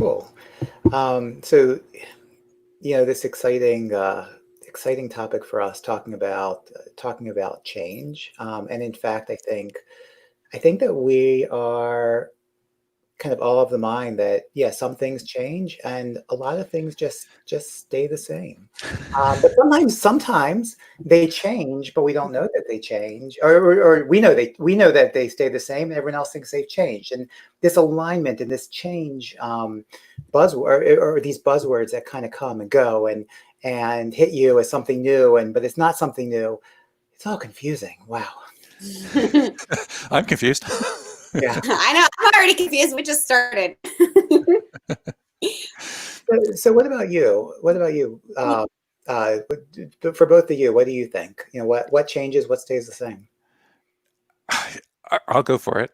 Cool. So, this exciting topic for us talking about change. And in fact, I think that we are kind of all of the mind that, yeah, some things change and a lot of things just stay the same. But sometimes they change, but we don't know that they change, or we know that they stay the same, and everyone else thinks they've changed. And this alignment and this change, buzzword, or these buzzwords that kind of come and go and hit you as something new, but it's not something new. It's all confusing. Wow. I'm confused. Yeah. I know. I'm already confused. We just started. So what about you? For both of you, what do you think? What changes? What stays the same? I'll go for it.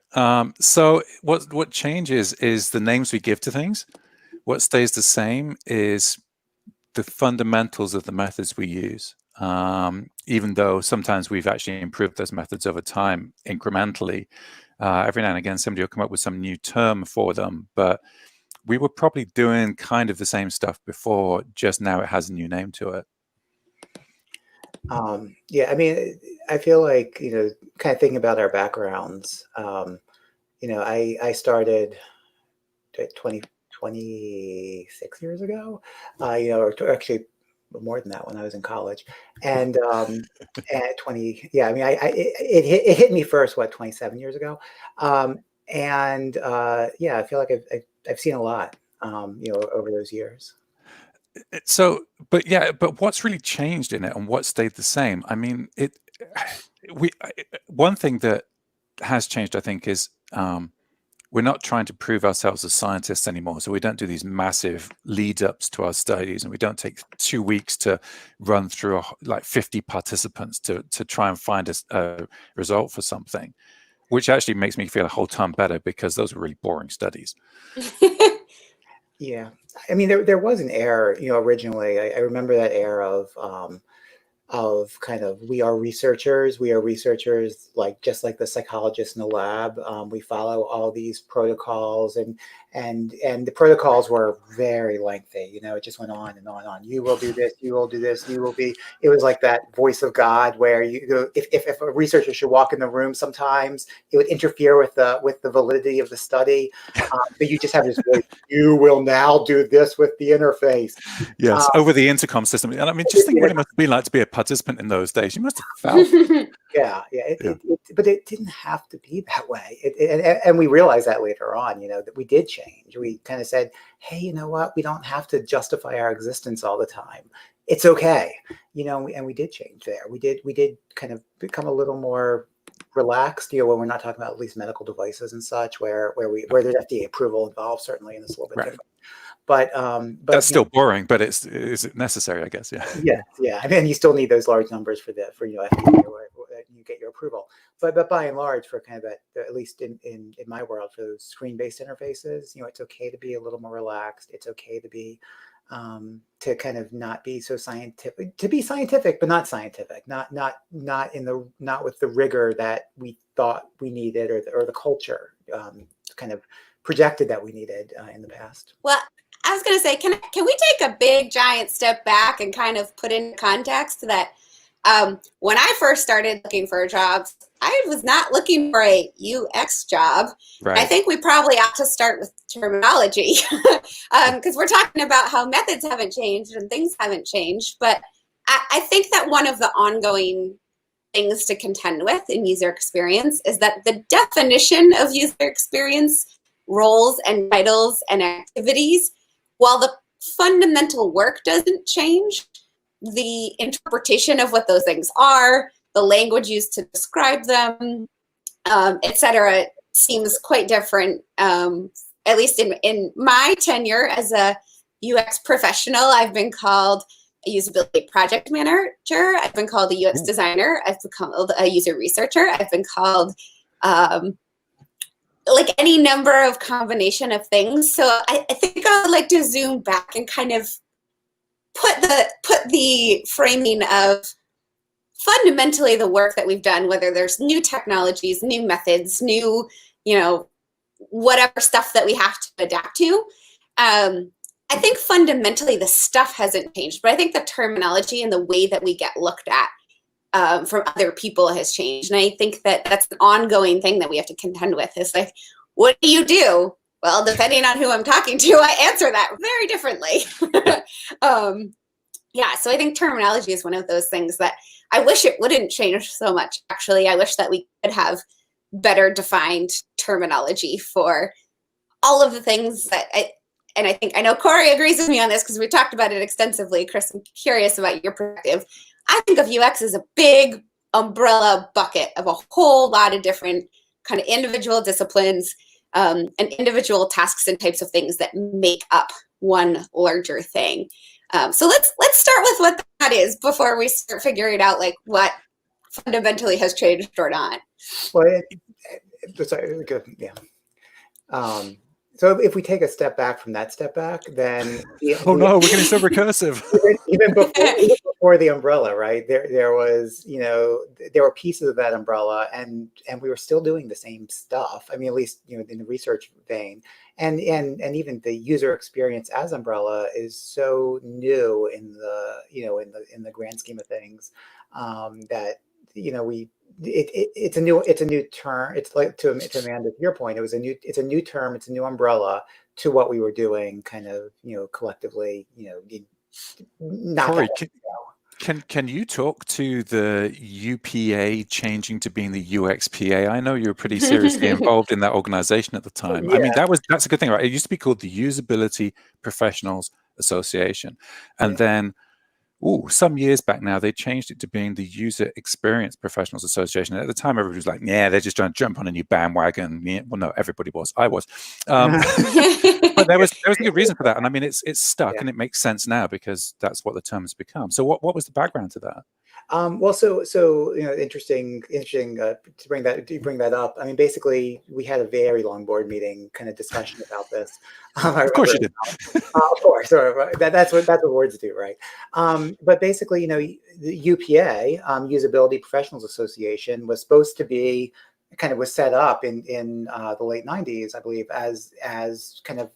So what changes is the names we give to things. What stays the same is the fundamentals of the methods we use. Even though sometimes we've actually improved those methods over time incrementally, every now and again somebody will come up with some new term for them, but we were probably doing kind of the same stuff before, just now it has a new name to it. Yeah, I mean, I feel like, kind of thinking about our backgrounds, I started 26 years ago, or actually more than that when I was in college. And at 20, yeah, I mean, it hit me first, 27 years ago. Yeah, I feel like I've seen a lot, over those years. So, but what's really changed in it and what stayed the same? I mean, one thing that has changed, I think, is we're not trying to prove ourselves as scientists anymore. So we don't do these massive lead ups to our studies, and we don't take 2 weeks to run through like 50 participants to try and find a result for something, which actually makes me feel a whole ton better, because those were really boring studies. Yeah, I mean, there was an error, originally. I remember that era of kind of, we are researchers, like, just like the psychologists in the lab. We follow all these protocols, and the protocols were very lengthy. It just went on and on and on. You will do this, you will do this, you will be. It was like that voice of God, where if a researcher should walk in the room, sometimes it would interfere with the validity of the study. But you just have this voice. You will now do this with the interface. Yes, over the intercom system. And I mean, just think what it must have been like to be a participant in those days. You must have felt. Yeah. But it didn't have to be that way. And we realized that later on, that we did change. We kind of said, hey, you know what? We don't have to justify our existence all the time. It's okay. And we did change there. We did kind of become a little more relaxed, when we're not talking about at least medical devices and such, where there's FDA approval involved, certainly, and it's a little bit different. But that's still boring, but is it necessary, I guess? Yeah. Yeah. I mean, you still need those large numbers for FDA, or you get your approval. But by and large, for kind of at least in my world, for those screen-based interfaces, it's okay to be a little more relaxed. It's okay to be to kind of not be so scientific, to be scientific but not scientific, not with the rigor that we thought we needed, or the culture kind of projected that we needed in the past. Well, I was going to say, can we take a big giant step back and kind of put in context that when I first started looking for jobs, I was not looking for a UX job. Right. I think we probably ought to start with terminology, because we're talking about how methods haven't changed and things haven't changed. But I think that one of the ongoing things to contend with in user experience is that the definition of user experience, roles and titles and activities, while the fundamental work doesn't change, the interpretation of what those things are, the language used to describe them, et cetera, seems quite different. At least in my tenure as a UX professional, I've been called a usability project manager. I've been called a UX designer. I've been called a user researcher. I've been called like any number of combination of things. So I think I would like to zoom back and kind of put the framing of fundamentally the work that we've done, whether there's new technologies, new methods, new, whatever stuff that we have to adapt to, I think fundamentally the stuff hasn't changed, but I think the terminology and the way that we get looked at from other people has changed. And I think that that's an ongoing thing that we have to contend with. Is like, what do you do? Well, depending on who I'm talking to, I answer that very differently. Yeah, so I think terminology is one of those things that I wish it wouldn't change so much. Actually, I wish that we could have better defined terminology for all of the things that and I know Cory agrees with me on this because we talked about it extensively. Chris, I'm curious about your perspective. I think of UX as a big umbrella bucket of a whole lot of different kind of individual disciplines and individual tasks and types of things that make up one larger thing. So let's start with what that is before we start figuring out like what fundamentally has changed or not. Well, sorry, good, yeah. So if we take a step back from that step back, then oh no, we're getting so recursive. even before the umbrella, right? There was, there were pieces of that umbrella, and we were still doing the same stuff. I mean, at least in the research vein, and even the user experience as umbrella is so new in the in the grand scheme of things that it's a new term. It's like to Amanda, to your point, it's a new term, it's a new umbrella to what we were doing kind of, collectively, not Cory, that can you talk to the UPA changing to being the UXPA? I know you were pretty seriously involved in that organization at the time. Yeah. I mean, that's a good thing, right? It used to be called the Usability Professionals Association. And then some years back now, they changed it to being the User Experience Professionals Association. And at the time, everybody was like, yeah, they're just trying to jump on a new bandwagon. Yeah, well, no, everybody was. I was. But there was a good reason for that. And I mean, it's stuck and it makes sense now because that's what the term has become. So what was the background to that? Well, so interesting to bring that up. I mean, basically, we had a very long board meeting kind of discussion about this. Of course you did. Of course, that's what words do, right? But basically, the UPA, Usability Professionals Association, was supposed to be was set up in the late '90s, I believe, as kind of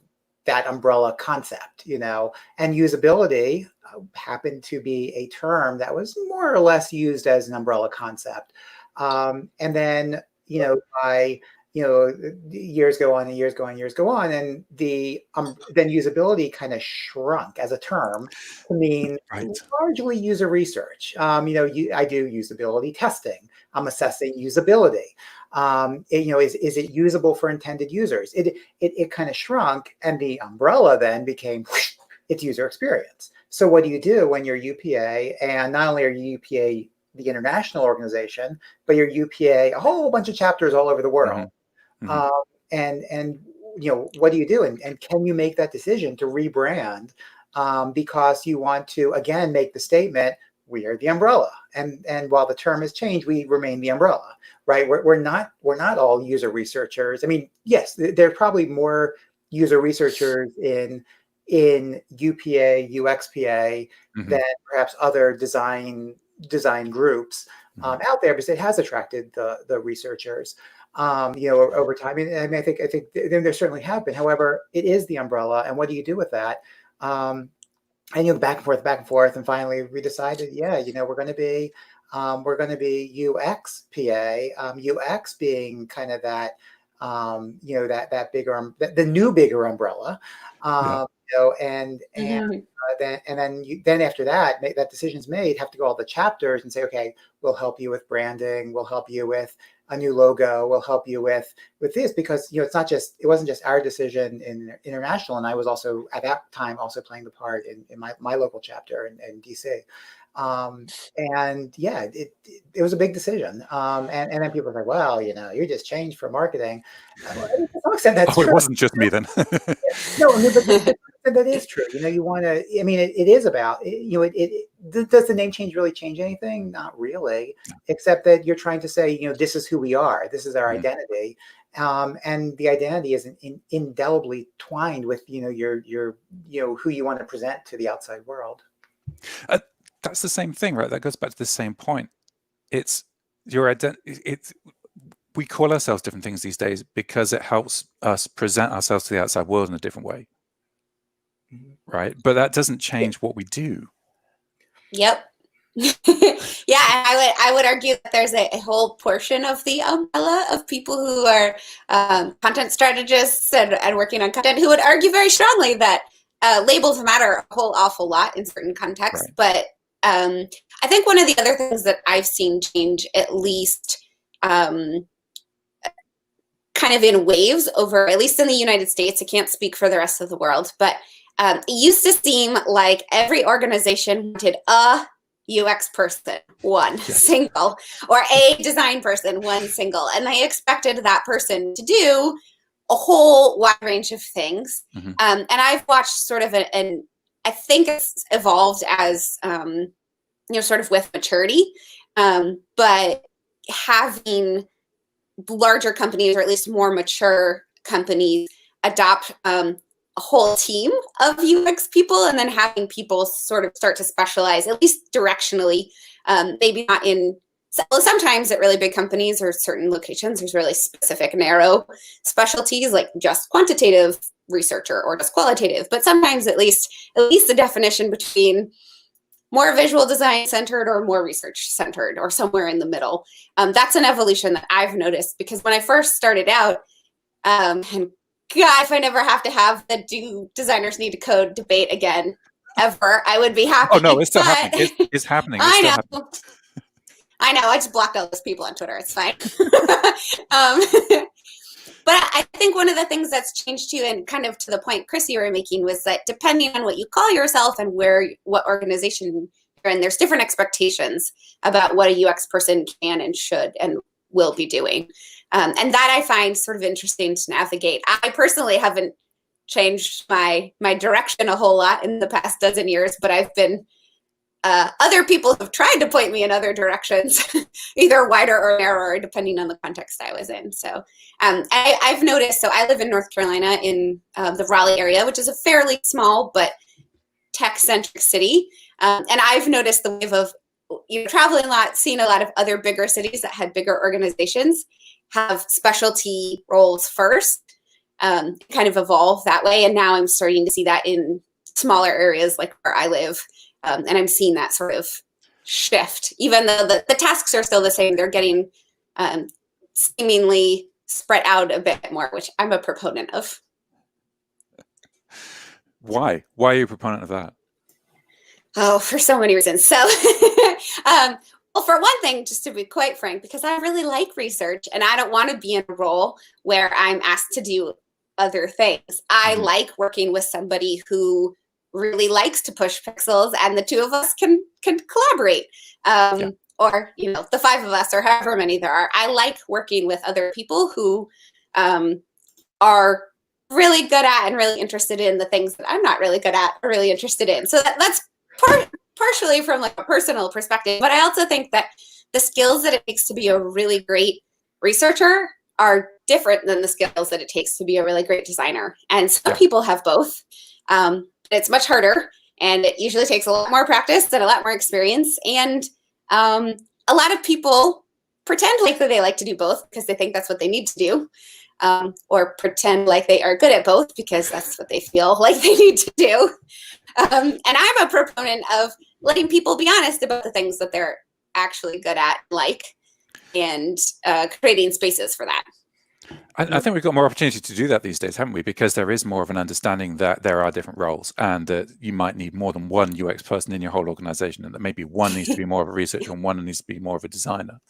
that umbrella concept, and usability happened to be a term that was more or less used as an umbrella concept. And then, by, years go on and years go on, and then usability kind of shrunk as a term to mean largely user research. I do usability testing. I'm assessing usability. Is it usable for intended users? It kind of shrunk, and the umbrella then became its user experience. So what do you do when you're UPA, and not only are you UPA, the international organization, but you're UPA a whole bunch of chapters all over the world? And what do you do? And can you make that decision to rebrand because you want to again make the statement, we are the umbrella, and while the term has changed, we remain the umbrella, right? We're not all user researchers. I mean, yes, there are probably more user researchers in UPA, UXPA than perhaps other design groups out there, because it has attracted the researchers over time. And I think there certainly have been. However, it is the umbrella, and what do you do with that? And back and forth, and finally we decided, we're going to be UXPA, UX being kind of that, that bigger, the new bigger umbrella, and then after that, that decision's made, have to go all the chapters and say, okay, we'll help you with branding, we'll help you with a new logo, we'll help you with this, because it wasn't just our decision in international, and I was also at that time also playing the part in my local chapter in DC. And yeah, it was a big decision. And then people are like, well, you're just changed for marketing. To some extent, that's true. It wasn't just me then. No, but that is true. You want to, I mean, it is about, does the name change really change anything? Not really, except that you're trying to say, this is who we are. This is our identity. And the identity is indelibly twined with, your who you want to present to the outside world. That's the same thing, right? That goes back to the same point. It's your identity. We call ourselves different things these days because it helps us present ourselves to the outside world in a different way. Mhm. right? But that doesn't change what we do. Yep. Yeah, and I would argue that there's a whole portion of the umbrella of people who are content strategists and working on content who would argue very strongly that labels matter a whole awful lot in certain contexts. Right. But I think one of the other things that I've seen change, at least kind of in waves over, at least in the United States, I can't speak for the rest of the world, but it used to seem like every organization wanted a UX person, one single, or a design person, one single, and they expected that person to do a whole wide range of things. Mm-hmm. And I've watched sort of an I think it's evolved as sort of with maturity, but having larger companies, or at least more mature companies, adopt a whole team of UX people, and then having people sort of start to specialize, at least directionally, maybe not in, sometimes at really big companies or certain locations, there's really specific narrow specialties, like just quantitative researcher or just qualitative, but sometimes at least the definition between more visual design centered or more research centered or somewhere in the middle. That's an evolution that I've noticed, because when I first started out, and God, if I never have to have the do designers need to code debate again, ever, I would be happy. Oh no, it's still happening. It's happening. It's still happening. I know. I just blocked all those people on Twitter. It's fine. But I think one of the things that's changed too, and kind of to the point, Chris, you were making, was that depending on what you call yourself and what organization you're in, there's different expectations about what a UX person can and should and will be doing. And that I find sort of interesting to navigate. I personally haven't changed my direction a whole lot in the past dozen years, but I've been other people have tried to point me in other directions, either wider or narrower, depending on the context I was in. So I've noticed, so I live in North Carolina in the Raleigh area, which is a fairly small but tech-centric city. And I've noticed the wave of traveling a lot, seeing a lot of other bigger cities that had bigger organizations have specialty roles first, kind of evolve that way. And now I'm starting to see that in smaller areas like where I live. And I'm seeing that sort of shift, even though the tasks are still the same. They're getting seemingly spread out a bit more, which I'm a proponent of. Why? Why are you a proponent of that? Oh, for so many reasons. So, well, for one thing, just to be quite frank, because I really like research and I don't want to be in a role where I'm asked to do other things. I like working with somebody who really likes to push pixels, and the two of us can collaborate, or the five of us, or however many there are. I like working with other people who are really good at and really interested in the things that I'm not really good at or really interested in. So that's partially from like a personal perspective, but I also think that the skills that it takes to be a really great researcher are different than the skills that it takes to be a really great designer. And some people have both. It's much harder, and it usually takes a lot more practice and a lot more experience. And a lot of people pretend like that they like to do both because they think that's what they need to do, or pretend like they are good at both because that's what they feel like they need to do. And I'm a proponent of letting people be honest about the things that they're actually good at, and creating spaces for that. I think we've got more opportunity to do that these days, haven't we? Because there is more of an understanding that there are different roles, and that you might need more than one UX person in your whole organization, and that maybe one needs to be more of a researcher and one needs to be more of a designer.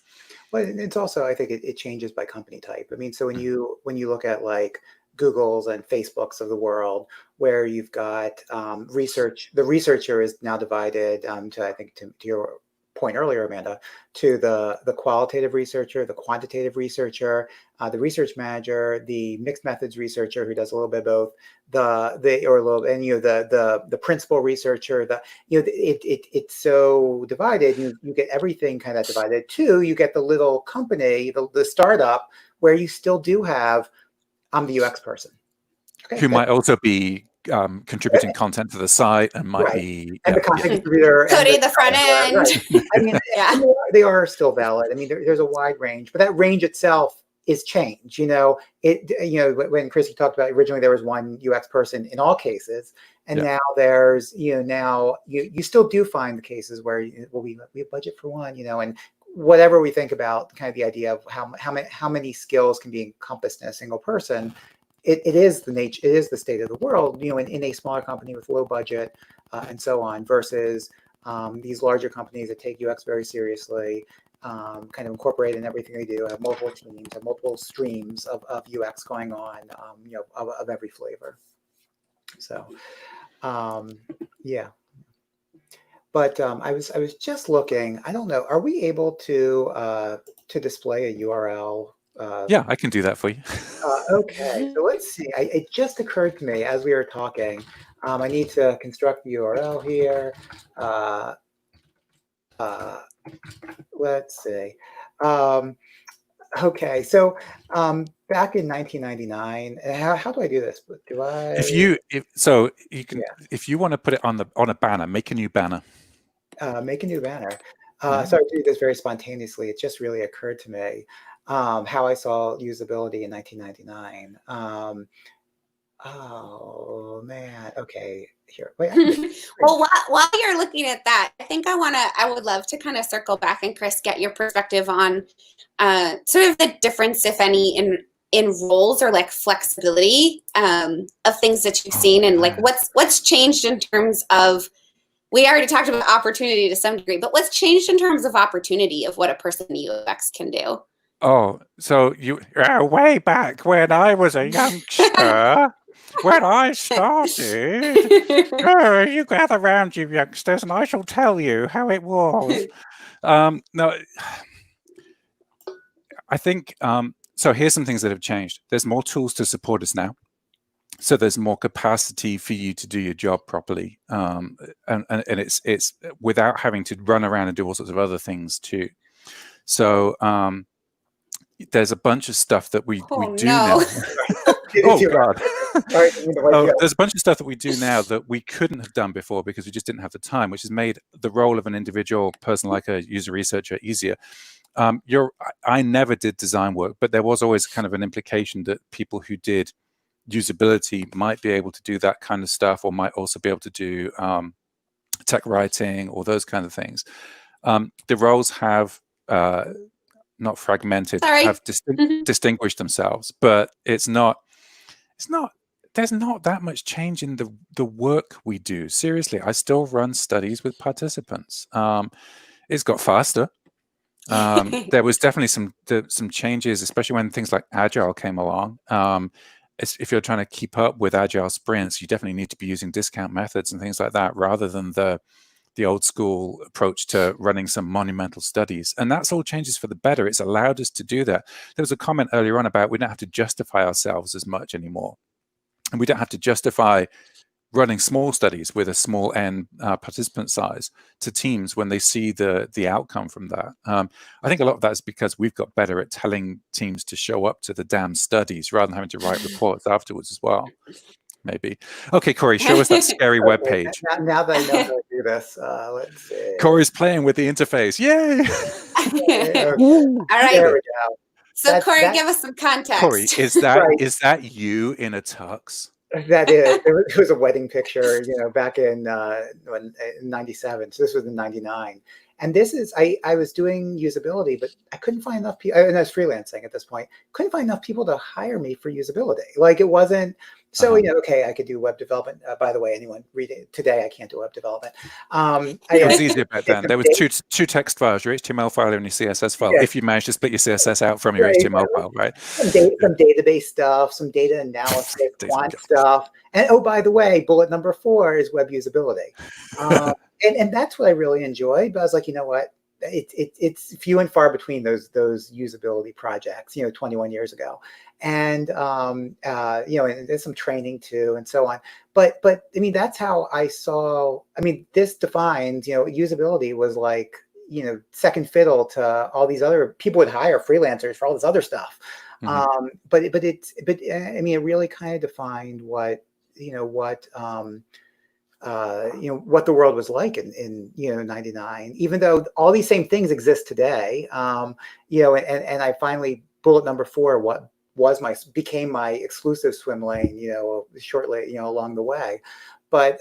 Well, it's also, I think it changes by company type. I mean, so when you look at like Google's and Facebook's of the world, where you've got research, the researcher is now divided to your point earlier, Amanda, to the qualitative researcher, the quantitative researcher, the research manager, the mixed methods researcher who does a little bit of both, the principal researcher. It's so divided. You get everything kind of divided. Two, you get the little company, the startup, where you still do have, I'm the UX person. Okay, who might also be contributing content to the site, and might be and the content contributor, coding the front end. Right. I mean, they are still valid. I mean, there's a wide range, but that range itself is change. When Chrissy talked about originally, there was one UX person in all cases, And Yeah. now there's, now you still do find the cases where, well, we have budget for one, and whatever we think about kind of the idea of how many skills can be encompassed in a single person, it is the nature, it is the state of the world, in a smaller company with low budget and so on, versus these larger companies that take UX very seriously, kind of incorporate in everything they do, have multiple teams, have multiple streams of UX going on, of every flavor. So, yeah. But I was just looking. I don't know. Are we able to display a URL? Yeah, I can do that for you. Okay, so let's see. It just occurred to me as we were talking. I need to construct the URL here. Let's see. Okay, so back in 1999, how do I do this? Do I? If you can, Yeah. if you want to put it on a banner, make a new banner. Make a new banner. Yeah. So I do this very spontaneously. It just really occurred to me how I saw usability in 1999. Oh man. Okay. Here. Wait. Well, while you're looking at that, I think I would love to kind of circle back and Chris, get your perspective on sort of the difference, if any, in roles or like flexibility of things that you've seen, and like what's changed in terms of. We already talked about opportunity to some degree, but what's changed in terms of opportunity of what a person in UX can do? Oh, so way back when I was a youngster, when I started, you gather round, you youngsters, and I shall tell you how it was. No, I think, so here's some things that have changed. There's more tools to support us now. So there's more capacity for you to do your job properly. And it's without having to run around and do all sorts of other things too. So there's a bunch of stuff that we do now. Oh God. There's a bunch of stuff that we do now that we couldn't have done before because we just didn't have the time, which has made the role of an individual person like a user researcher easier. I never did design work, but there was always kind of an implication that people who did usability might be able to do that kind of stuff, or might also be able to do tech writing or those kind of things. The roles have not fragmented, have distinguished themselves, but there's not that much change in the work we do. Seriously, I still run studies with participants. It's got faster. There was definitely some changes, especially when things like Agile came along. If you're trying to keep up with Agile sprints, you definitely need to be using discount methods and things like that, rather than the old school approach to running some monumental studies. And that's all changes for the better. It's allowed us to do that. There was a comment earlier on about we don't have to justify ourselves as much anymore. And we don't have to justify running small studies with a small n participant size to teams when they see the outcome from that. I think a lot of that is because we've got better at telling teams to show up to the damn studies rather than having to write reports afterwards as well. Maybe. Okay, Cory, show us that scary web page. Now that I know how to do this, let's see. Cory's playing with the interface. Yay! Okay. All right. There we go. So Cory, give us some context. Cory, is that you in a tux? That is. It was a wedding picture, back in 97. So this was in 99. And this is, I was doing usability, but I couldn't find enough people, and I was freelancing at this point, couldn't find enough people to hire me for usability. Like it wasn't, so, okay, I could do web development. By the way, anyone reading today, I can't do web development. It was easier back then. There was two text files, your HTML file and your CSS file, if you managed to split your CSS out from your HTML file, right? Some database stuff, some data analysis, quant stuff. And oh, by the way, bullet number 4 is web usability. And that's what I really enjoyed. But I was like, you know what? It's few and far between those usability projects, 21 years ago. And, and there's some training too, and so on. But I mean, that's how I saw, this defined, usability was like, second fiddle to all these other people would hire freelancers for all this other stuff. Mm-hmm. But it really kind of defined what what the world was like in 99, even though all these same things exist today. And I finally, bullet number 4, became my exclusive swim lane, shortly, along the way. But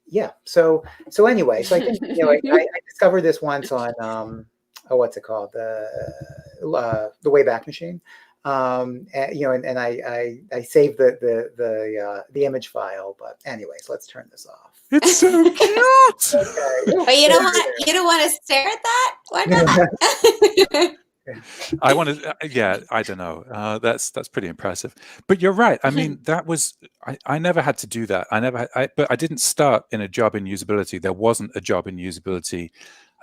yeah, so anyway, so I think, I discovered this once on what's it called, the Wayback Machine, and I saved the image file. But anyways, let's turn this off. It's so cute. Okay. But you don't want to stare at that? Why not? I want to, yeah, I don't know. That's pretty impressive. But you're right. I mean, that was, I never had to do that. But I didn't start in a job in usability. There wasn't a job in usability.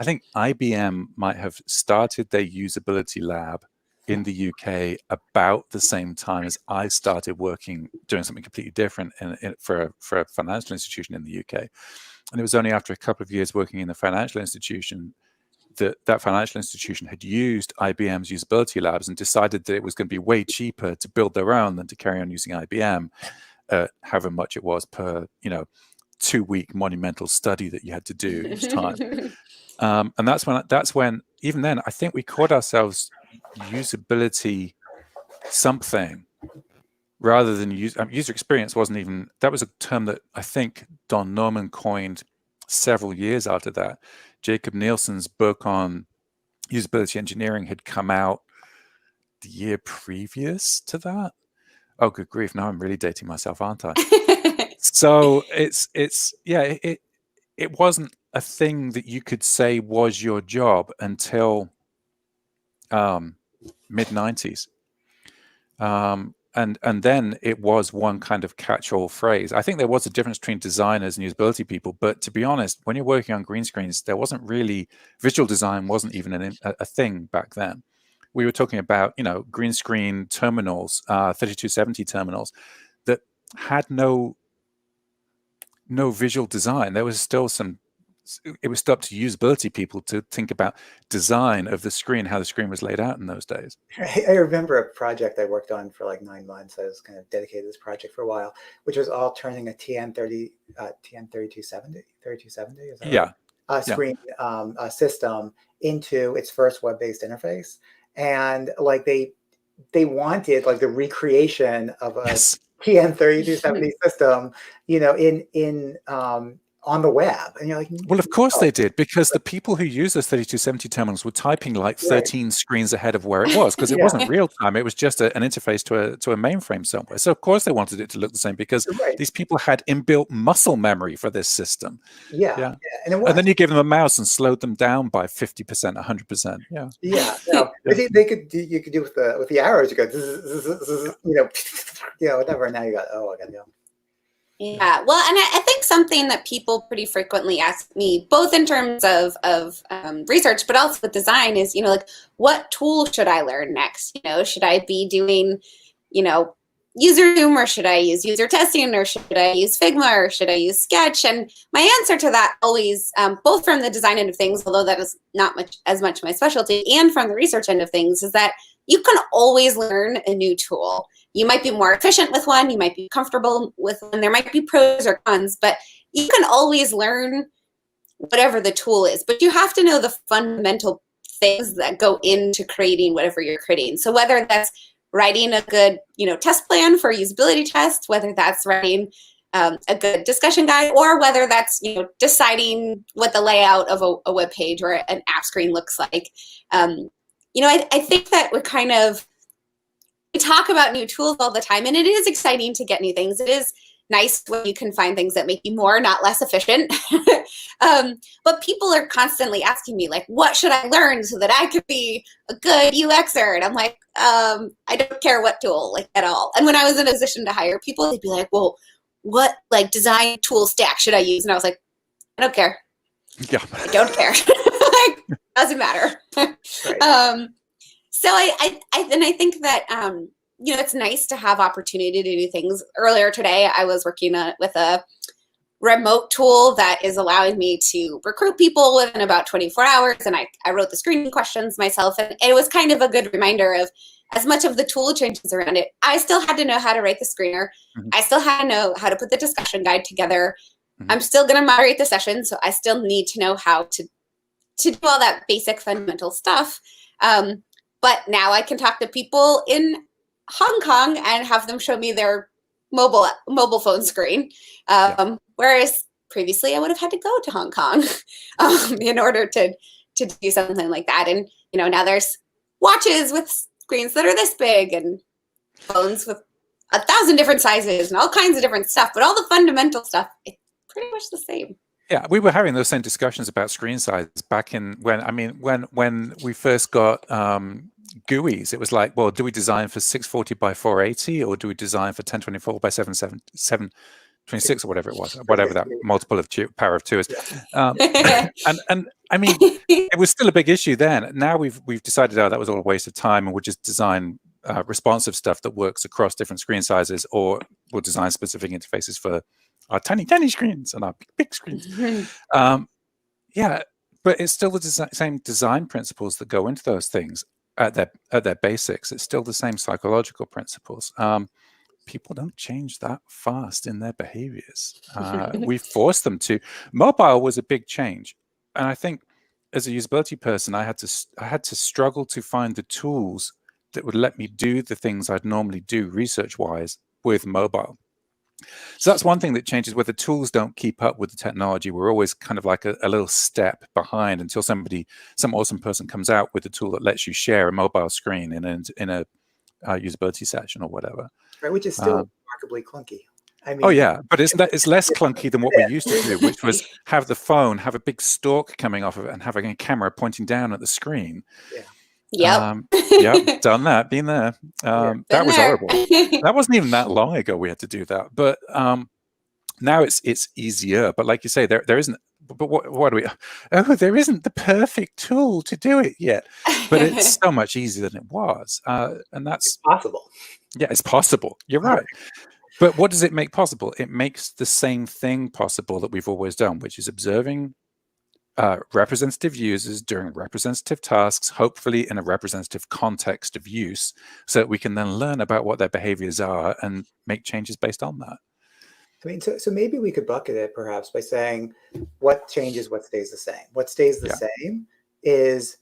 I think IBM might have started their usability lab in the UK about the same time as I started working, doing something completely different for a financial institution in the UK. And it was only after a couple of years working in a financial institution that financial institution had used IBM's usability labs and decided that it was going to be way cheaper to build their own than to carry on using IBM, however much it was per 2-week monumental study that you had to do each time. And that's when even then I think we called ourselves usability something rather than user experience. Wasn't even, that was a term that I think Don Norman coined several years after that. Jacob Nielsen's book on usability engineering had come out the year previous to that. Oh, good grief! Now I'm really dating myself, aren't I? So it wasn't a thing that you could say was your job until mid-90s. And then it was one kind of catch-all phrase. I think there was a difference between designers and usability people, but to be honest, when you're working on green screens, there wasn't really, visual design wasn't even a thing back then. We were talking about, green screen terminals, 3270 terminals that had no visual design. There was still it was still up to usability people to think about design of the screen, how the screen was laid out in those days. I remember a project I worked on for like 9 months. I was kind of dedicated to this project for a while, which was all turning a TN3270, is that yeah, right? Screen system into its first web-based interface. And like they wanted like the recreation of a TN3270 system, in on the web. And you're like, well, of course they did, because the people who use those 3270 terminals were typing like 13 screens ahead of where it was, because it wasn't real time. It was just an interface to a mainframe somewhere. So of course they wanted it to look the same, because these people had inbuilt muscle memory for this system. And then you give them a mouse and slowed them down by 50%, 100%. You could do with the arrows. You go, whatever. And now you got, I gotta go. Yeah, well, and I think something that people pretty frequently ask me, both in terms of research, but also with design, is, like, what tool should I learn next? Should I be doing, user Zoom, or should I use user testing, or should I use Figma, or should I use Sketch? And my answer to that always, both from the design end of things, although that is not as much my specialty, and from the research end of things, is that you can always learn a new tool. You might be more efficient with one, you might be comfortable with one, there might be pros or cons, but you can always learn whatever the tool is. But you have to know the fundamental things that go into creating whatever you're creating. So whether that's writing a good, test plan for usability tests, whether that's writing a good discussion guide, or whether that's, deciding what the layout of a web page or an app screen looks like. I think that we talk about new tools all the time, and it is exciting to get new things. It is nice when you can find things that make you more, not less efficient. But people are constantly asking me, like, what should I learn so that I could be a good UXer? And I'm like, I don't care what tool, like, at all. And when I was in a position to hire people, they'd be like, well, what, like, design tool stack should I use? And I was like, I don't care. Yeah. I don't care. Like, doesn't matter. Right. So I think that, it's nice to have opportunity to do things. Earlier today, I was working with a remote tool that is allowing me to recruit people within about 24 hours. And I wrote the screening questions myself. And it was kind of a good reminder of, as much of the tool changes around it, I still had to know how to write the screener. Mm-hmm. I still had to know how to put the discussion guide together. Mm-hmm. I'm still going to moderate the session, so I still need to know how to do all that basic fundamental stuff. But now I can talk to people in Hong Kong and have them show me their mobile phone screen, Whereas previously I would have had to go to Hong Kong in order to do something like that. And, now there's watches with screens that are this big and phones with 1,000 different sizes and all kinds of different stuff. But all the fundamental stuff, it's pretty much the same. Yeah, we were having those same discussions about screen sizes back in when we first got GUIs. It was like, well, do we design for 640 by 480 or do we design for 1024 by 726 or whatever it was, whatever that multiple of power of 2 is. And I mean, it was still a big issue then. Now we've decided, that was all a waste of time, and we'll just design responsive stuff that works across different screen sizes, or we'll design specific interfaces for our tiny screens and our big screens. Yeah, but it's still the same design principles that go into those things at their basics. It's still the same psychological principles. People don't change that fast in their behaviors. We force them to. Mobile was a big change, and I think as a usability person, I had to struggle to find the tools that would let me do the things I'd normally do research-wise with mobile. So that's one thing that changes, where the tools don't keep up with the technology. We're always kind of like a little step behind until some awesome person comes out with a tool that lets you share a mobile screen in a usability session or whatever. Right, which is still remarkably clunky. I mean, oh yeah, but it's less clunky than what we used to do, which was have the phone have a big stalk coming off of it and having a camera pointing down at the screen. Yeah. Yep. Done that, been there. That was horrible. That wasn't even that long ago we had to do that, but now it's easier. But like you say, there isn't. But what do we? Oh, there isn't the perfect tool to do it yet. But it's so much easier than it was, and that's possible. Yeah, it's possible. You're right. But what does it make possible? It makes the same thing possible that we've always done, which is observing representative users doing representative tasks, hopefully in a representative context of use, so that we can then learn about what their behaviors are and make changes based on that. I mean, so maybe we could bucket it perhaps by saying what changes, what stays the same. What stays the same is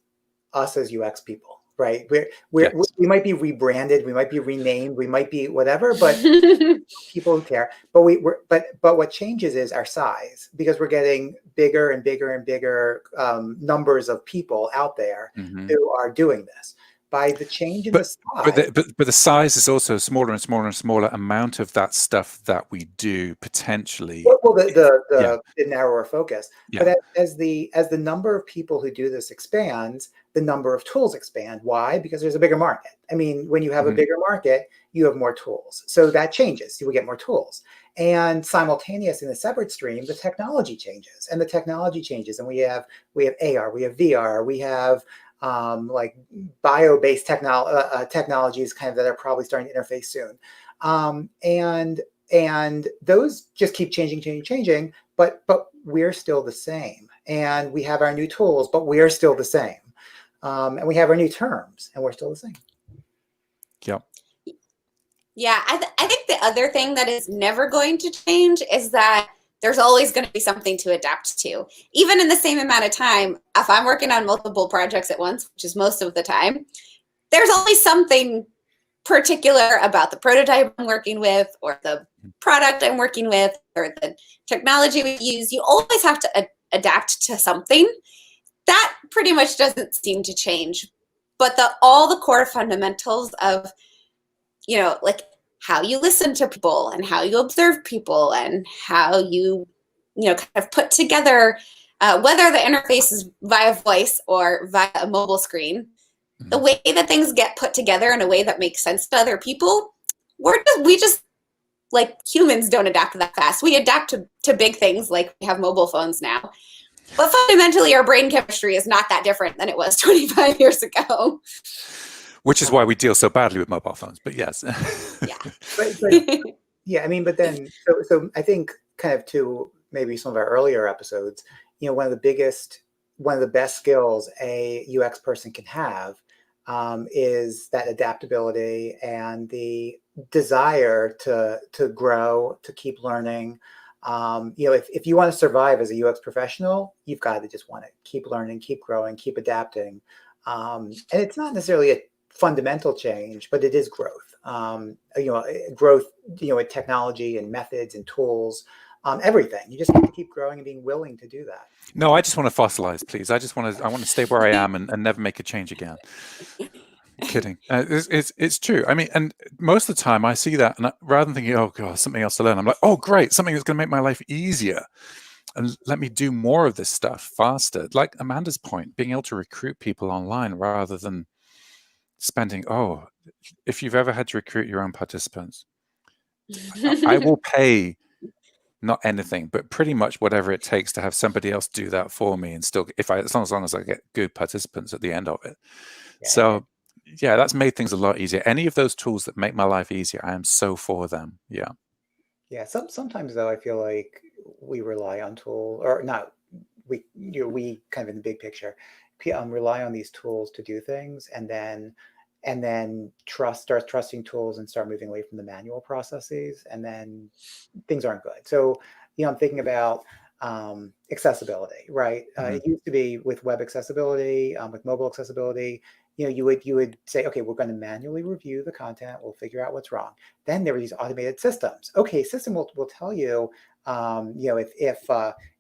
us as UX people, right? We might be rebranded, we might be renamed, we might be whatever, but people who care. But what changes is our size, because we're getting bigger and bigger and bigger numbers of people out there who are doing this. By the change in the size. But the size is also a smaller and smaller and smaller amount of that stuff that we do potentially. Well, the narrower focus. Yeah. But as the number of people who do this expands, the number of tools expand. Why? Because there's a bigger market. I mean, when you have a bigger market, you have more tools. So that changes. You will get more tools. And simultaneous in a separate stream, the technology changes. And the technology changes. And we have AR, we have VR, we have like bio-based technologies kind of that are probably starting to interface soon. And those just keep changing, but we're still the same. And we have our new tools, but we're still the same. And we have our new terms, and we're still the same. Yep. Yeah, I think the other thing that is never going to change is that there's always going to be something to adapt to. Even in the same amount of time, if I'm working on multiple projects at once, which is most of the time, there's always something particular about the prototype I'm working with, or the product I'm working with, or the technology we use. You always have to adapt to something. That pretty much doesn't seem to change. But all the core fundamentals of, like how you listen to people and how you observe people and how you, kind of put together, whether the interface is via voice or via a mobile screen, the way that things get put together in a way that makes sense to other people, we just like humans don't adapt that fast. We adapt to big things like we have mobile phones now. But fundamentally, our brain chemistry is not that different than it was 25 years ago. Which is why we deal so badly with mobile phones. But yes. Yeah. But yeah, I mean, but then, so I think kind of to maybe some of our earlier episodes, one of the best skills a UX person can have is that adaptability and the desire to grow, to keep learning. If you want to survive as a UX professional, you've got to just want to keep learning, keep growing, keep adapting. And it's not necessarily a fundamental change, but it is growth. Growth, with technology and methods and tools, everything. You just have to keep growing and being willing to do that. No, I just want to fossilize, please. I want to stay where I am and never make a change again. Kidding. It's true. I mean, and most of the time I see that, and rather than thinking, oh God, something else to learn, I'm like, oh great, something that's going to make my life easier and let me do more of this stuff faster. Like Amanda's point, being able to recruit people online rather than spending, if you've ever had to recruit your own participants, I will pay not anything, but pretty much whatever it takes to have somebody else do that for me, and still, as long as I get good participants at the end of it. Yeah. So yeah, that's made things a lot easier. Any of those tools that make my life easier, I am so for them. Yeah. Yeah. Sometimes though, I feel like we rely on tools, or not. We kind of in the big picture, rely on these tools to do things, and then start trusting tools and start moving away from the manual processes, and then things aren't good. So, I'm thinking about accessibility, right? It used to be with web accessibility, with mobile accessibility, you would say, okay, we're going to manually review the content. We'll figure out what's wrong. Then there were these automated systems. Okay, system will tell you,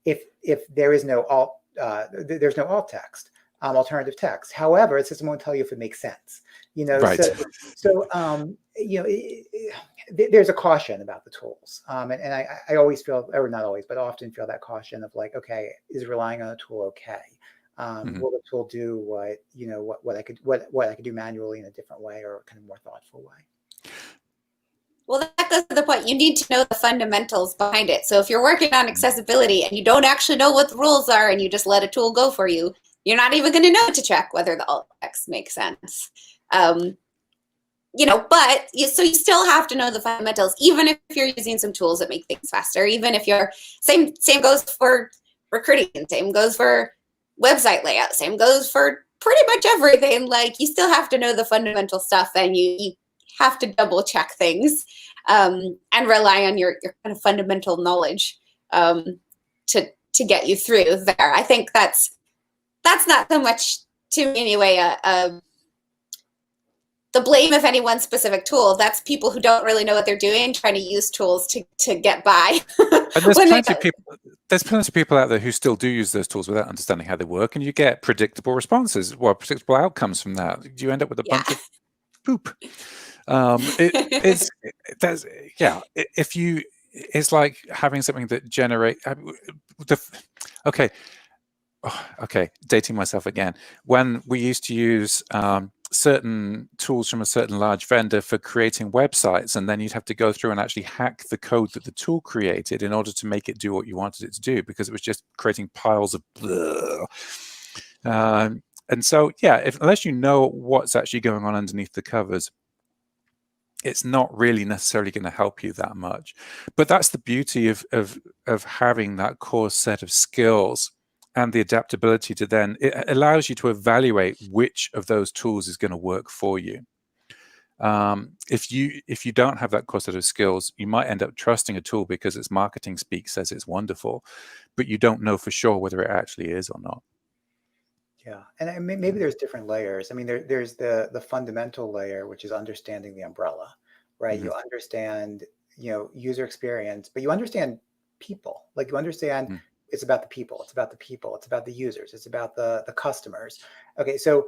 if there is no there's no alt text, alternative text. However, the system won't tell you if it makes sense. Right. There's a caution about the tools, and I always feel, or not always, but often feel that caution of like, okay, is relying on a tool okay? Will the tool do what I could do manually in a different way, or kind of more thoughtful way? Well, that goes to the point. You need to know the fundamentals behind it. So if you're working on accessibility and you don't actually know what the rules are and you just let a tool go for you, you're not even going to know to check whether the alt text makes sense. So you still have to know the fundamentals, even if you're using some tools that make things faster, even if you're, same goes for recruiting, same goes for website layout, same goes for pretty much everything. Like, you still have to know the fundamental stuff, and you have to double check things, and rely on your kind of fundamental knowledge to get you through there. I think that's not so much, to me anyway, the blame of any one specific tool. That's people who don't really know what they're doing, trying to use tools to get by. And there's plenty of people out there who still do use those tools without understanding how they work, and you get predictable responses, predictable outcomes from that. You end up with a bunch of poop. It's like having something that dating myself again. When we used to use certain tools from a certain large vendor for creating websites, and then you'd have to go through and actually hack the code that the tool created in order to make it do what you wanted it to do, because it was just creating piles of blah. And so, unless you know what's actually going on underneath the covers, it's not really necessarily going to help you that much. But that's the beauty of having that core set of skills and the adaptability to then, it allows you to evaluate which of those tools is going to work for you. If you don't have that core set of skills, you might end up trusting a tool because its marketing speak says it's wonderful, but you don't know for sure whether it actually is or not. Yeah, and maybe there's different layers. I mean, there's the fundamental layer, which is understanding the umbrella, right? You understand, user experience, but you understand people. Like, you understand it's about the people, it's about the people, it's about the users, it's about the customers. Okay, so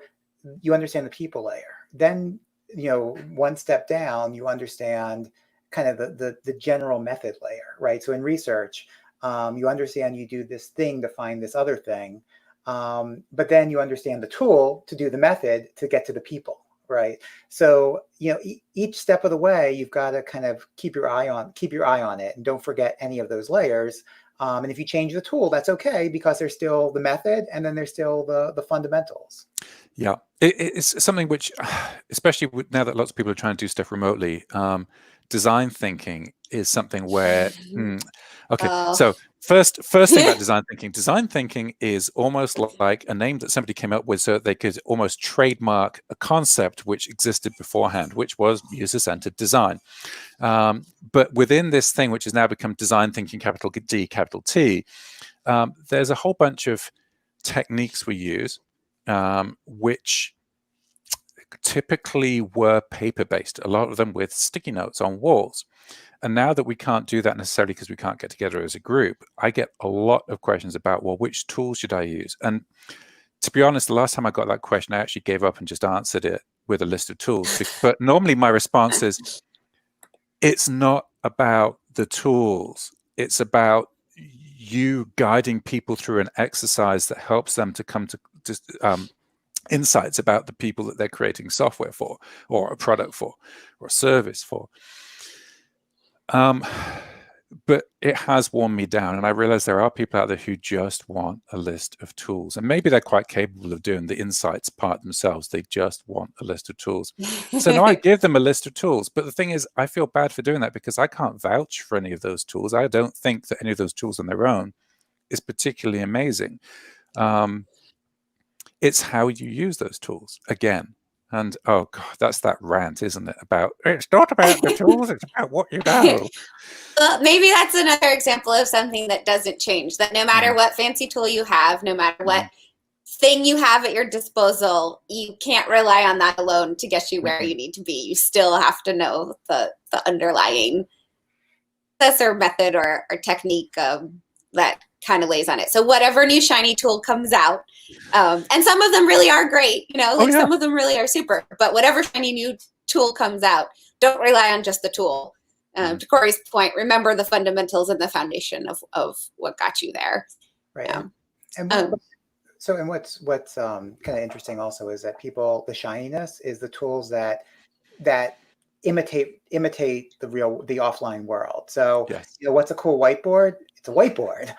you understand the people layer. Then, one step down, you understand kind of the general method layer, right? So in research, you understand you do this thing to find this other thing. But then you understand the tool to do the method to get to the people, right? So, each step of the way, you've got to kind of keep your eye on it, and don't forget any of those layers. And if you change the tool, that's okay, because there's still the method, and then there's still the fundamentals. Yeah, it's something which, especially now that lots of people are trying to do stuff remotely, design thinking is something where, so first thing about design thinking is almost like a name that somebody came up with so that they could almost trademark a concept which existed beforehand, which was user-centered design. But within this thing, which has now become design thinking, capital D, capital T, there's a whole bunch of techniques we use, which typically were paper-based, a lot of them with sticky notes on walls. And now that we can't do that necessarily because we can't get together as a group, I get a lot of questions about, well, which tool should I use? And to be honest, the last time I got that question, I actually gave up and just answered it with a list of tools. But normally my response is, it's not about the tools. It's about you guiding people through an exercise that helps them to come to insights about the people that they're creating software for, or a product for, or a service for. But it has worn me down, and I realize there are people out there who just want a list of tools, and maybe they're quite capable of doing the insights part themselves. They just want a list of tools. So now I give them a list of tools, but the thing is, I feel bad for doing that because I can't vouch for any of those tools. I don't think that any of those tools on their own is particularly amazing. It's how you use those tools again. And oh God, that's that rant, isn't it? About, it's not about the tools, it's about what you know. Well, maybe that's another example of something that doesn't change, that no matter what fancy tool you have, no matter what thing you have at your disposal, you can't rely on that alone to get you where you need to be. You still have to know the underlying process or method or technique that kind of lays on it. So whatever new shiny tool comes out, and some of them really are great, some of them really are super, but whatever shiny new tool comes out, don't rely on just the tool. To Cory's point, remember the fundamentals and the foundation of what got you there. Right. Yeah. And what's kind of interesting also is that the shininess is the tools that imitate the offline world. So what's a cool whiteboard? It's a whiteboard.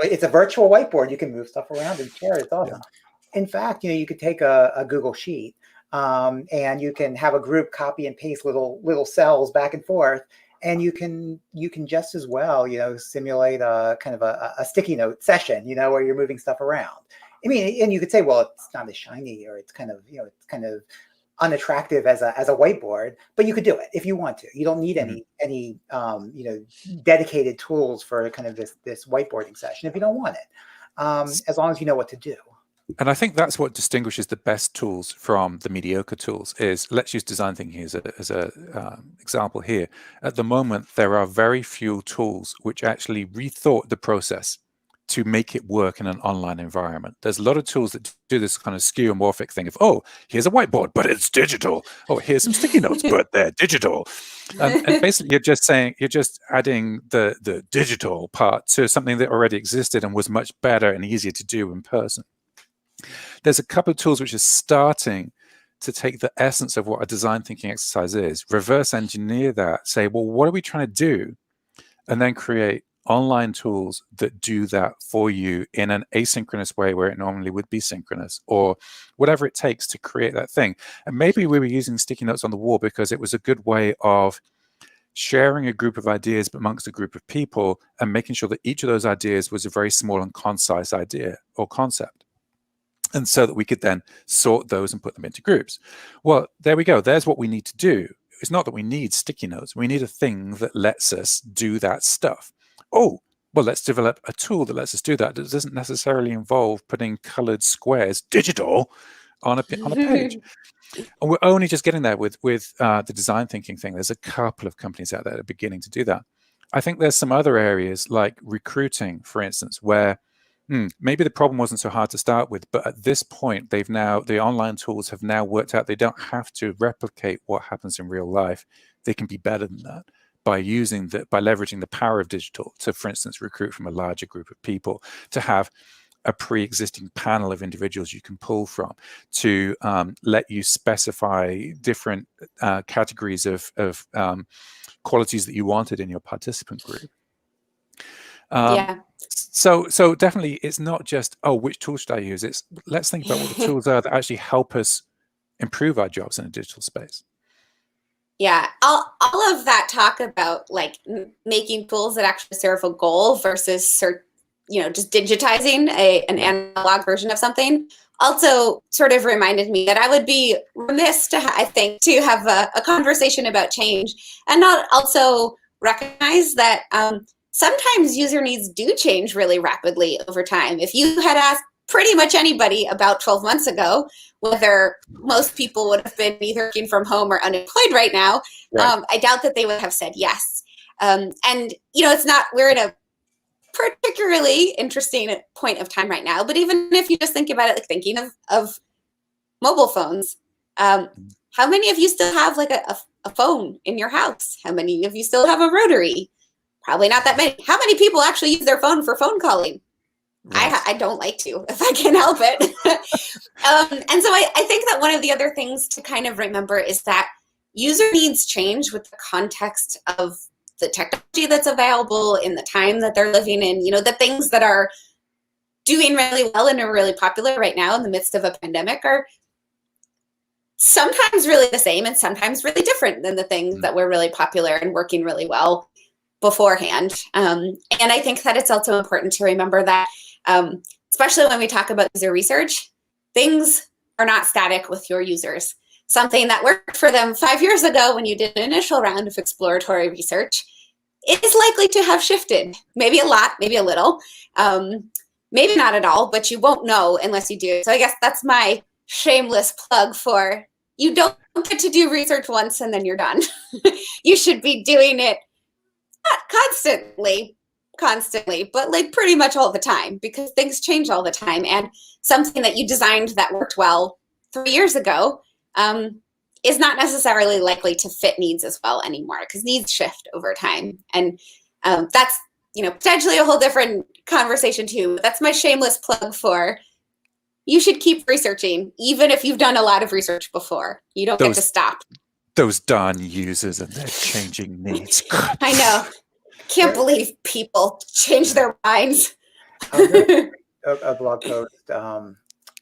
It's a virtual whiteboard. You can move stuff around and share it. It's awesome. Yeah. In fact, you could take a Google Sheet. And you can have a group copy and paste little cells back and forth, and you can just as well, simulate a kind of a sticky note session, where you're moving stuff around. I mean, and you could say, well, it's not as shiny, or it's kind of unattractive as a whiteboard, but you could do it if you want to. You don't need any dedicated tools for kind of this whiteboarding session if you don't want it, as long as you know what to do. And I think that's what distinguishes the best tools from the mediocre tools. Is, let's use design thinking as a example here. At the moment, there are very few tools which actually rethought the process to make it work in an online environment. There's a lot of tools that do this kind of skeuomorphic thing of, oh, here's a whiteboard, but it's digital. Oh, here's some sticky notes, but they're digital. And basically, you're just adding the digital part to something that already existed and was much better and easier to do in person. There's a couple of tools which are starting to take the essence of what a design thinking exercise is, reverse engineer that, say, well, what are we trying to do? And then create online tools that do that for you in an asynchronous way where it normally would be synchronous, or whatever it takes to create that thing. And maybe we were using sticky notes on the wall because it was a good way of sharing a group of ideas amongst a group of people and making sure that each of those ideas was a very small and concise idea or concept. And so that we could then sort those and put them into groups. Well, there we go. There's what we need to do. It's not that we need sticky notes. We need a thing that lets us do that stuff. Oh, well, let's develop a tool that lets us do that. That doesn't necessarily involve putting colored squares, digital, on a page. And we're only just getting there with the design thinking thing. There's a couple of companies out there that are beginning to do that. I think there's some other areas like recruiting, for instance, where maybe the problem wasn't so hard to start with, but at this point, the online tools have now worked out they don't have to replicate what happens in real life. They can be better than that by leveraging the power of digital to, for instance, recruit from a larger group of people, to have a pre-existing panel of individuals you can pull from, to let you specify different categories of qualities that you wanted in your participant group. So definitely it's not just, oh, which tool should I use? It's, let's think about what the tools are that actually help us improve our jobs in a digital space. Yeah, all of that talk about like making tools that actually serve a goal versus just digitizing an analog version of something also sort of reminded me that I would be remiss to have a conversation about change and not also recognize that sometimes user needs do change really rapidly over time. If you had asked pretty much anybody about 12 months ago, whether most people would have been either working from home or unemployed right now, Right. I doubt that they would have said yes. And, it's not, we're in a particularly interesting point of time right now, but even if you just think about it, like thinking of mobile phones, how many of you still have like a phone in your house? How many of you still have a rotary? Probably not that many. How many people actually use their phone for phone calling? Right. I don't like to, if I can help it. And so I think that one of the other things to kind of remember is that user needs change with the context of the technology that's available in the time that they're living in, the things that are doing really well and are really popular right now in the midst of a pandemic are sometimes really the same and sometimes really different than the things that were really popular and working really well beforehand. And I think that it's also important to remember that, especially when we talk about user research, things are not static with your users. Something that worked for them 5 years ago when you did an initial round of exploratory research is likely to have shifted. Maybe a lot, maybe a little, maybe not at all, but you won't know unless you do. So I guess that's my shameless plug for, you don't get to do research once and then you're done. You should be doing it not constantly, but like pretty much all the time, because things change all the time. And something that you designed that worked well 3 years ago is not necessarily likely to fit needs as well anymore, because needs shift over time. And that's, potentially a whole different conversation too. That's my shameless plug for, you should keep researching, even if you've done a lot of research before. You don't get to stop. Those darn users and their changing needs. I know. Can't believe people change their minds. A blog post.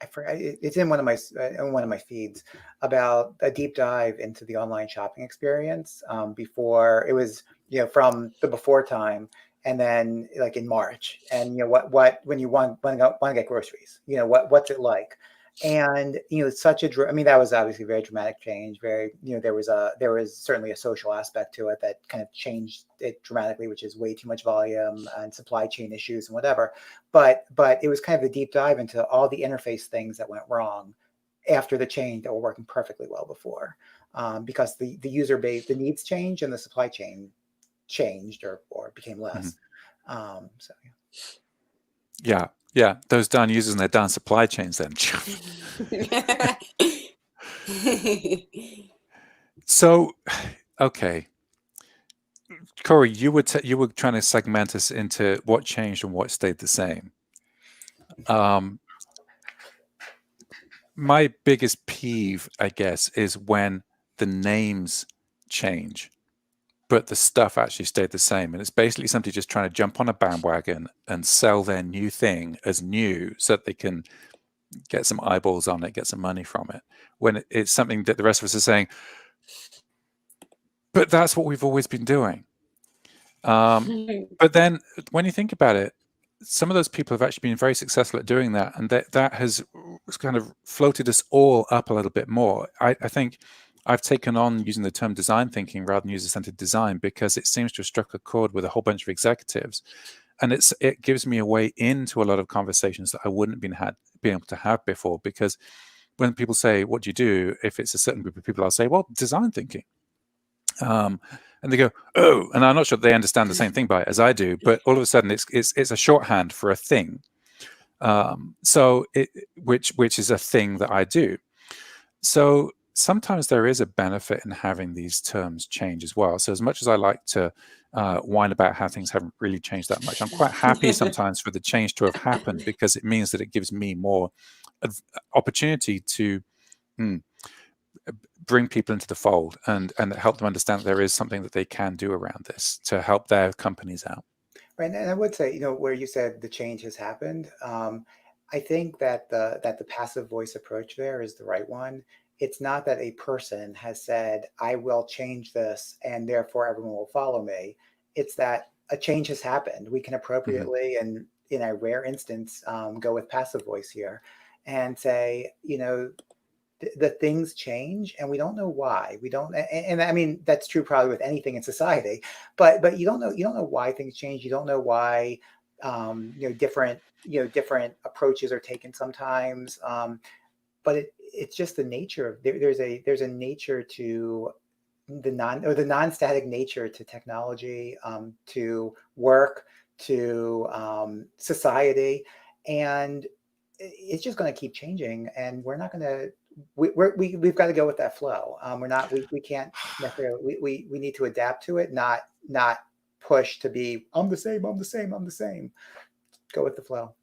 I forgot, it's in one of my feeds, about a deep dive into the online shopping experience before it was, from the before time, and then like in March, and what when you want to get groceries, what's it like? And it's such a, I mean, that was obviously a very dramatic change. Very, there was certainly a social aspect to it that kind of changed it dramatically, which is way too much volume and supply chain issues and whatever. But it was kind of a deep dive into all the interface things that went wrong after the change that were working perfectly well before, because the user base, the needs changed, and the supply chain changed or became less. So yeah. Yeah, those darn users and their darn supply chains then. So, okay. Cory, you were trying to segment us into what changed and what stayed the same. My biggest peeve, I guess, is when the names change, but the stuff actually stayed the same. And it's basically somebody just trying to jump on a bandwagon and sell their new thing as new so that they can get some eyeballs on it, get some money from it, when it's something that the rest of us are saying, but that's what we've always been doing. But then when you think about it, some of those people have actually been very successful at doing that, and that has kind of floated us all up a little bit more. I think I've taken on using the term design thinking rather than user-centered design, because it seems to have struck a chord with a whole bunch of executives, and it gives me a way into a lot of conversations that I wouldn't have been able to have before. Because when people say, "What do you do?" if it's a certain group of people, I'll say, "Well, design thinking." And they go, "Oh," and I'm not sure they understand the same thing by it as I do, but all of a sudden it's a shorthand for a thing. Which is a thing that I do. So sometimes there is a benefit in having these terms change as well. So as much as I like to whine about how things haven't really changed that much, I'm quite happy sometimes for the change to have happened, because it means that it gives me more opportunity to bring people into the fold and help them understand that there is something that they can do around this to help their companies out. Right, and I would say, where you said the change has happened, I think that the passive voice approach there is the right one. It's not that a person has said, "I will change this, and therefore everyone will follow me." It's that a change has happened. We can appropriately, and in a rare instance, go with passive voice here and say, the things change, and we don't know why. We don't, and I mean, that's true probably with anything in society, but you don't know why things change. You don't know why different approaches are taken sometimes. But it's just the nature of there's a nature to the non-static nature to technology, to work, to society, and it's just going to keep changing, and we're not going to. We've got to go with that flow. We can't necessarily. We need to adapt to it, not push to be I'm the same. Go with the flow.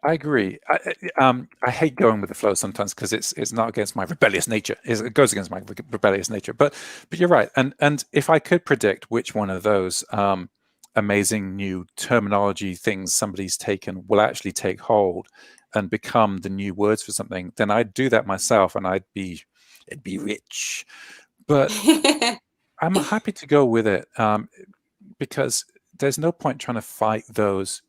I agree. I hate going with the flow sometimes because it's not against my rebellious nature. It goes against my rebellious nature. But you're right. And if I could predict which one of those amazing new terminology things somebody's taken will actually take hold and become the new words for something, then I'd do that myself, and it'd be rich. But I'm happy to go with it because there's no point trying to fight those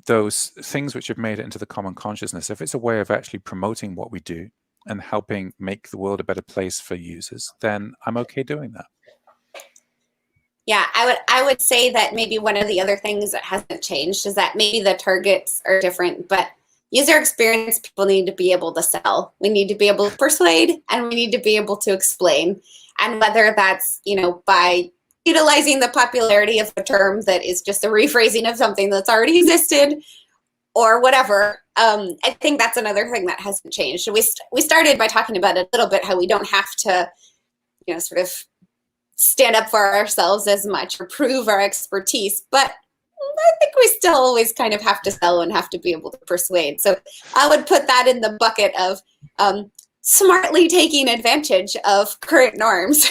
things which have made it into the common consciousness. If it's a way of actually promoting what we do and helping make the world a better place for users, then I'm okay doing that. Yeah, I would say that maybe one of the other things that hasn't changed is that maybe the targets are different, but user experience people need to be able to sell. We need to be able to persuade, and we need to be able to explain. And whether that's, by utilizing the popularity of a term that is just a rephrasing of something that's already existed or whatever, I think that's another thing that hasn't changed. So we started by talking about a little bit how we don't have to, sort of stand up for ourselves as much or prove our expertise, but I think we still always kind of have to sell and have to be able to persuade. So I would put that in the bucket of smartly taking advantage of current norms.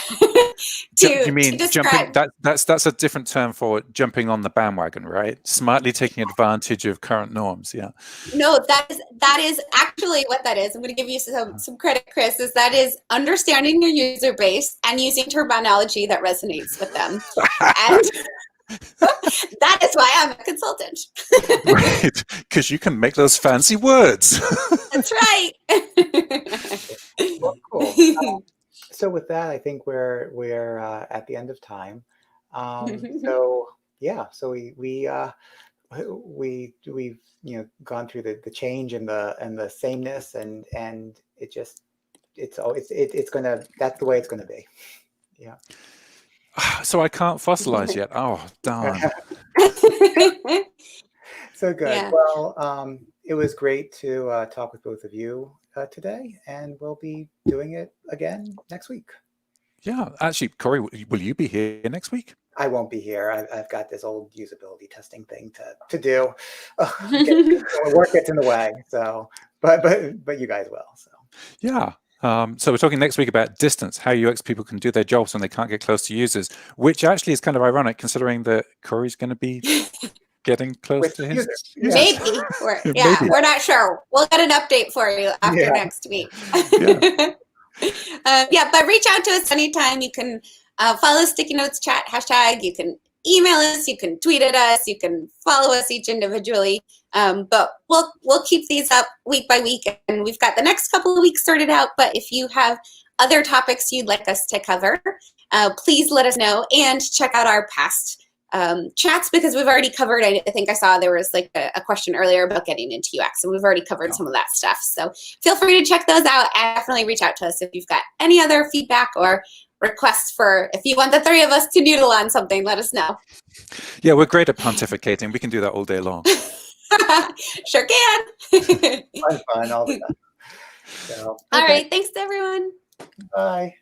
You mean jumping? That's a different term for jumping on the bandwagon, right? Smartly taking advantage of current norms. Yeah. No, that is actually what that is. I'm going to give you some credit, Chris. That is understanding your user base and using terminology that resonates with them. And that is why I'm a consultant. Right, because you can make those fancy words. That's right. Well, cool. So with that, I think we're at the end of time. So yeah, so we've gone through the change and the sameness, and it's gonna, that's the way it's gonna be. Yeah. So I can't fossilize yet. Oh, darn. So good. Yeah. Well, it was great to talk with both of you today, and we'll be doing it again next week. Yeah, actually, Cory, will you be here next week? I won't be here. I've got this old usability testing thing to do. Work gets in the way. So, but you guys will. So yeah. So we're talking next week about distance, how UX people can do their jobs when they can't get close to users, which actually is kind of ironic considering that Cory's going to be getting close to his users. Maybe. Maybe. We're not sure. We'll get an update for you after next week. But reach out to us anytime. You can follow Sticky Notes chat hashtag. You can email us. You can tweet at us. You can follow us each individually. But we'll keep these up week by week, and we've got the next couple of weeks sorted out. But if you have other topics you'd like us to cover, please let us know, and check out our past chats, because we've already covered. I think I saw there was like a question earlier about getting into UX, and we've already covered some of that stuff. So feel free to check those out, and definitely reach out to us if you've got any other feedback or requests for, if you want the three of us to noodle on something, let us know. Yeah, we're great at pontificating. We can do that all day long. Sure can. Fun all the time. So, all right. Thanks, everyone. Bye.